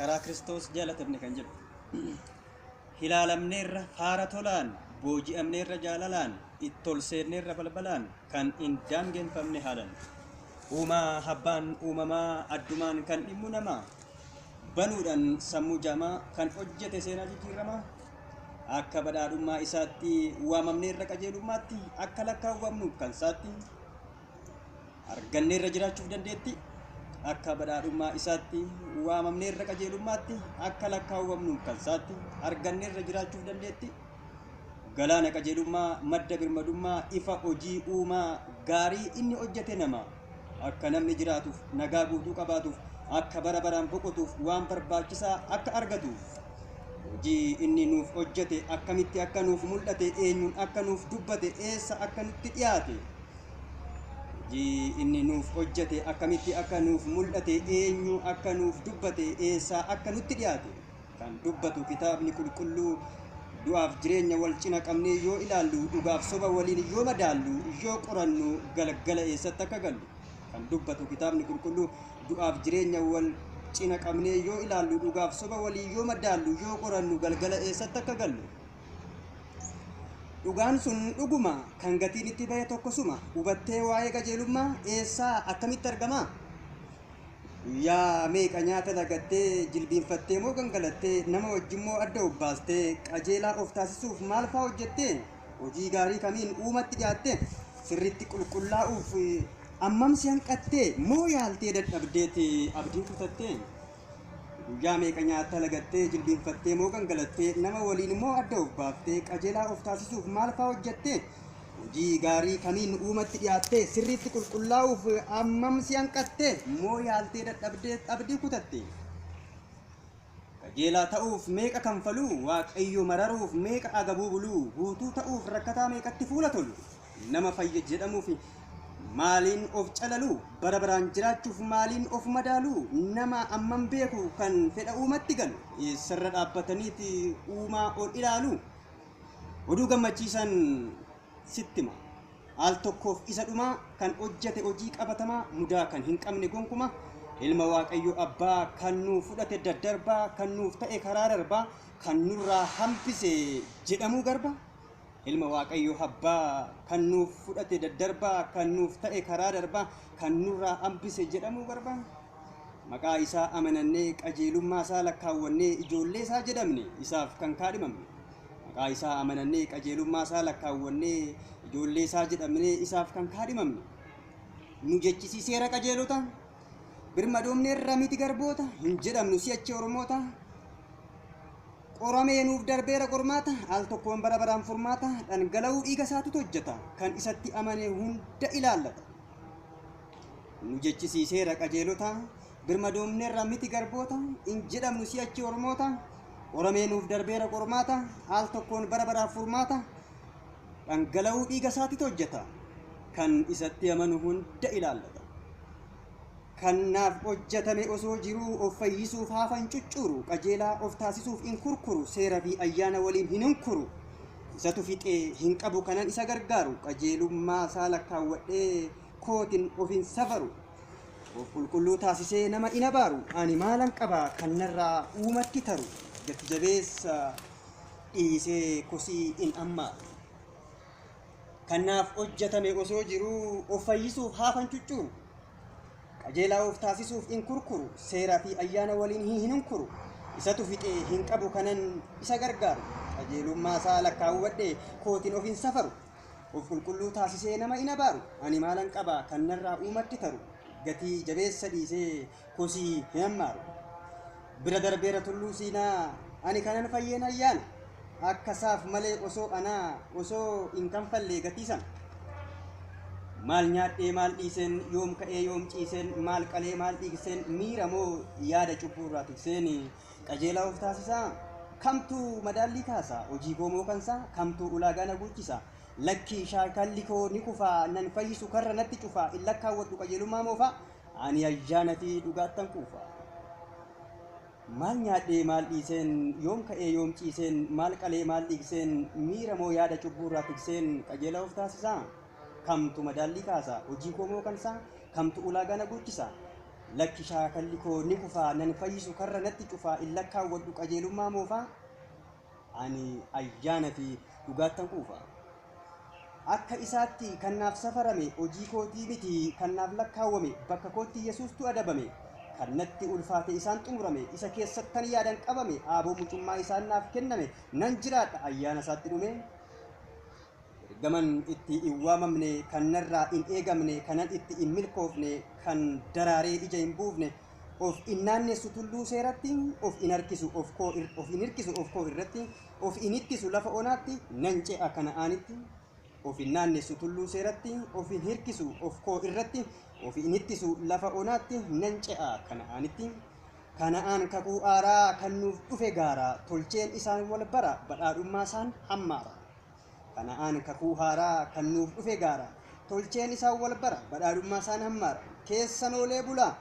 karaa Kiristoos jaalatamne kan jedhu hilaalamneerra haara tolaan booji'amneerra jaalalaan ittolseenneerra balbalaan kan hin daangeffamne haalan uumaa habbaan uumamaa addumaan kan dhimmu namaa banuudhaan sammuu jamaa kan hojjete seenaa jijjiiramaa akka badhaadhummaa isaatti waamamneerra qajeelummaatti akka lakkaawwamnuuf kan isaatti arganneerra jiraachuuf dandeetti akka badhaadhummaa isaatti waamamneerra qajeelummaatti akka lakkaawwamnuuf kan isaatti arganneerra jiraachuuf dandeetti galaana qajeelummaa madda birmadummaa ifa hojii uumaa gaarii inni hojjete nama akka namni jiraatuuf nagaa guutuu qabaatuuf akka bara baraan boqotuuf waan barbaachisaa akka argatuuf hojii inni nuuf hojjete akkamitti akka nuuf mul'ate eenyuun akka nuuf dubbate eessa akka nutti dhiyaate hojii inni nuuf hojjete akkamitti akka nuuf mul'ate eenyu akka nuuf dubbate eessa akka nutti dhiyaate kan dubbatu kitaabni qulqulluu du'aaf jireenya wal cina qabnee yoo ilaallu dhugaaf soba waliin yoo madaallu yoo qorannu galgala eessatti akka gallu kan dubbatu kitaabni qulqulluu du'aaf jireenya wal cina qabnee yoo ilaallu dhugaaf soba walii yoo madaallu yoo qorannu galgala eessatti akka gallu dhugaan sun dhuguma kan gatiin itti bahe tokkosuma hubattee waa'ee qajeelummaa eessaa akkamitti argama guyyaa meeqa nyaata dagattee jilbiinfattee moo gangalattee nama wajjimmoo adda obbaastee qajeelaa of taasisuuf maal fa'aa hojjettee hojii gaarii kamiin uumatti dhiyaatte sirritti qulqullaa'uuf ammam si hanqattee moo yaaltee dadhabdeeti abdii kutattee guyyaa meeqa nyaata dagattee jilbiinfattee moo gangalattee nama waliin immoo adda obbaaftee qajeelaa of taasisuuf maal fa'aa hojjettee hojii gaarii kamiin uumatti dhiyaattee sirriitti qulqullaa'uuf ammam si hanqattee moo yaaltee dadhabdee abdii kutatte qajeelaa ta'uuf meeqa kanfaluu waaqayyo mararuuf meeqa agabuu buluu guutuu ta'uuf rakkataa meeqatti fuula tolu nama fayya jedhamuuf maaliin of calalu bara baraan jiraachuuf maaliin of madaalu nama ammam beeku kan fedha uumatti galu eessarra dhaabbataniiti uumaa ol ilaalu oduu gammachiisan sittima al tokkoof isa dhumaa kan hojjete hojii qabatamaa mudaa kan hin qabne gonkuma ilma waaqayyo abbaa kan nuuf fudhate daddarbaa kan nuuf ta'e karaa darbaa kan nurraa hambise jedhamuu garba ilma waaqayyo abbaa kan nuuf fudhate daddarbaa kan nuuf ta'e karaa darbaa kan nurraa hambise jedhamuu garba maqaa isaa amanannee qajeelummaa isaa lakkaawwannee ijoollee isaa jedhamne isaaf kan kaadhimamne maqaa isaa amanannee qajeelummaa isaa lakkaawwannee ijoollee isaa jedhamne isaaf kan kaadhimamne nu jechisiiseera qajeelota birmadoomneerra miti garboota hin jedhamnu si'achi oromoota qoramee nuuf darbeera qormaata al tokkoon bara baraan furmaata dhangala'uu dhiiga isaatu hojjeta kan isatti amane hunda ilaallata nu jechisiiseera qajeelota birmadoomneerra miti garboota hin jedhamnu si'achi oromoota qoramee nuuf darbeera qormaata al tokkoon bara baraan furmaata dhangala'uu dhiiga isaatu hojjeta kan isatti amanu hunda ilaallata kanaaf hojjetame osoo jiruu of fayyisuuf haafan cuccuru qajeelaa of taasisuuf hin kurkuru seera fi ayyaana waliin hin hunkuru isatu fixee hin qabu kanan isa gargaaru qajeelummaa isaa lakkaawwadhee kootin of hin safaru of qulqulluu taasisee nama hin abaaru ani maalan qaba kan narraa uumatti taru gati jabeessa dhiisee kosii hin ammaaru kanaaf hojjetame osoo jiruu of fayyisuuf haafan cuccuru qajeelaa of taasisuuf hin kurkuru seeraa fi ayyaana waliin hin hunkuru isatu fixee hin qabu kanan isa gargaaru qajeelummaa isaa lakkaawwadhee kootin of hin safaru of qulqulluu taasisee nama hin abaaru ani maalan qaba kan narraa uumatti taru gatii jabeessa dhiisee kosii hin ammaaru bira darbeera tulluu siinaa ani kanan fayyeen ayyaana akka isaaf malee osoo hin kanfallee gatii sana maal nyaadhee maal dhiiseen yoom ka'ee yoom ciiseen maal qalee maal dhiigseen miira moo yaada cubbuu irraa tikseen qajeelaa of taasisaa kamtuu madaallii kaasa hojii koo moo kansaa kamtuu ulaagaa na guuchisa lakkii shaakalli koo ni kufaa nan fayyisu karra natti cufaa in lakkaawwadhu qajeelummaa moofaa ani ayyaana fi dhugaattan kuufaa maal nyaadhee maal dhiiseen yoom ka'ee yoom ciiseen maal qalee maal dhiigseen miira moo yaada cubbuu irraa tikseen qajeelaa of taasisaa kamtu madaallii kaasa hojii koo moo kansaa kamtu ulaagaa na guuchisa lakki shaakalli koo ni kufaa nan fayyisu karra natti cufaa in lakkaawwadhu qajeelummaa moofaa ani ayyaana fi dhugaattan quufaa. Akka isaatti kan naaf safarame hojii kootii miti kan naaf lakkaawwame bakka kootti Yesuustu adabame kan natti ulfaate isaan xumurame isa keessattan yaadan qabame aaboo mucummaa isaan naaf kenname nan jiraadha ayyaana isaatti dhume. Ergaman itti hin waamamne kan narraa hin eegamne kanan itti hin milkoofne kan daraaree ija hin buufne of in naannessu tulluu seeratti of in harkisu of in hirkisu of koo irratti of in ittisu lafa onaatti nan ce'a Kana'aanitti. Of in naannessu tulluu seeratti of in hirkisu of koo irratti of in ittisu lafa onaatti nan ce'a Kana'aanitti. Kana'aan kakuu aaraa kan nuuf dhufe gaara tolcheen isaan wal bara badhaadhummaa isaan hammaara. Kana'aan kakuu haaraa kan nuuf dhufe gaara tolcheen isaan wal bara badhaadhummaa isaan hammaara. Keessan oolee bulaa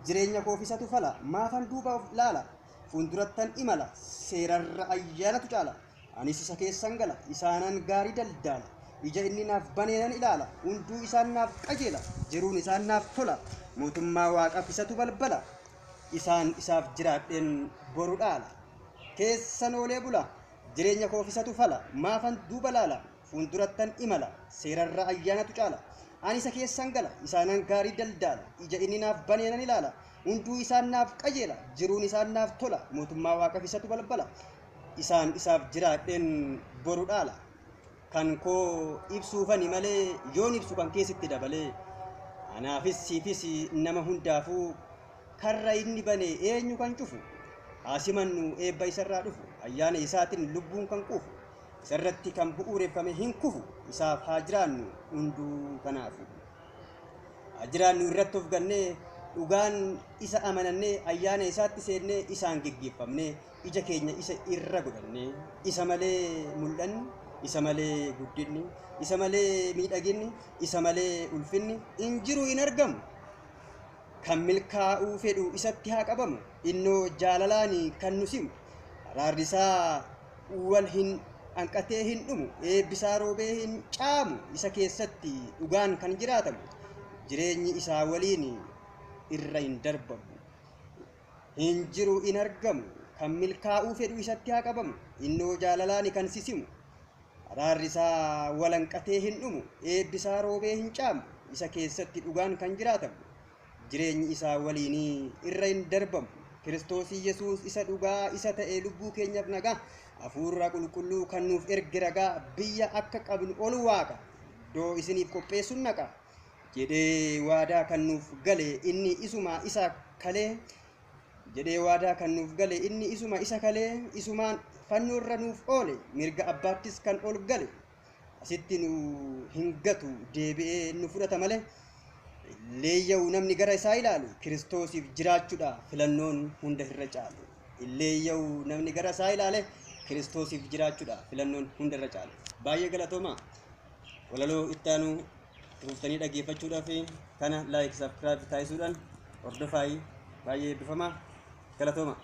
jireenya koofisatu fala maafan duuba of laala fuuldurattan imala seerarra ayyaanatu caala. Anis isa keessan gala isaanan gaarii daldaala ija inni naaf baneenan ilaala hunduu isaan naaf qajeela jiruun isaan naaf tola mootummaa waaqaaf isatu balbala isaan isaaf jiraadheen boru dhaala. Keessan oolee bulaa jireenya koofisatu fala maafan duuba laala fuuldurattan imala seerarra ayyaanatu caala. Ani isa keessan gala isaanan gaarii daldaala ija inni naaf baneenan ilaala hunduu isaan naaf qajeela jiruun isaan naaf tola mootummaa waaqaaf isatu balbala isaan isaaf jiraadheen boru dhaala. Kan koo ibsuufani malee yoon ibsu kan keessatti dabalee anaafis siifis nama hundaafuu karra inni bane eenyu kan cufu haasimannu eebba isarraa dhufu ayyaana isaatiin lubbuun kan quufu isarratti kan bu'uureffame hin kufu isaaf haa jiraannu hunduu kanaafu. Haa jiraannu irratti of gannee dhugaan isa amanannee ayyaana isaatti seennee isaan geggeeffamnee ija keenya isa irra godhannee isa malee mul'anni isa malee guddinni isa malee miidhaginni isa malee ulfinni hin jiru hin argamu. Kan milkaa'uu fedhu isatti haa qabamu innoo jaalalaani kan nu simu araarri isaa wal hin hanqatee hin dhumu eebbisaa roobee hin caamu isa keessatti dhugaan kan jiraatamu jireenyi isaa waliin irra hin darbamu hin jiru hin argamu. Kan milkaa'uu fedhu isatti haa qabamu innoo jaalalaani kan sisimu araarri isaa wal hanqatee hin dhumu eebbisaa roobee hin caamu isa keessatti dhugaan kan jiraatamu jireenyi isaa waliin irra hin darbamu. Kiristoos Yesuus isa dhugaa isa ta'e lubbuu keenyaaf nagaa hafuura qulqulluu kan nuuf erge ragaa biyya akka qabnu ol waaqa iddoo isiniif qopheessuun naqa jedhee waadaa kan nuuf gale inni isuma isa kalee jedhee waadaa kan nuuf gale inni isuma isa kalee isumaan fannoo irra nuuf oole mirga abbaattis kan ol gale asitti nu hin gatu deebi'ee nu fudhata malee illeeyya'u namni gara isaa ilaalu Kiristoosiif jiraachuudha filannoon hunda irra caalu. Illeeyya'u namni gara isaa ilaale Kiristoosiif jiraachuudha filannoon hunda irra caalu. Baay'ee galatoomaa walaloo itti aanu tuuftanii dhaggeeffachuudhaaf kana laayik sabskiraayib taasisuudhaan hordofaa baay'ee eebbifamaa galatoomaa.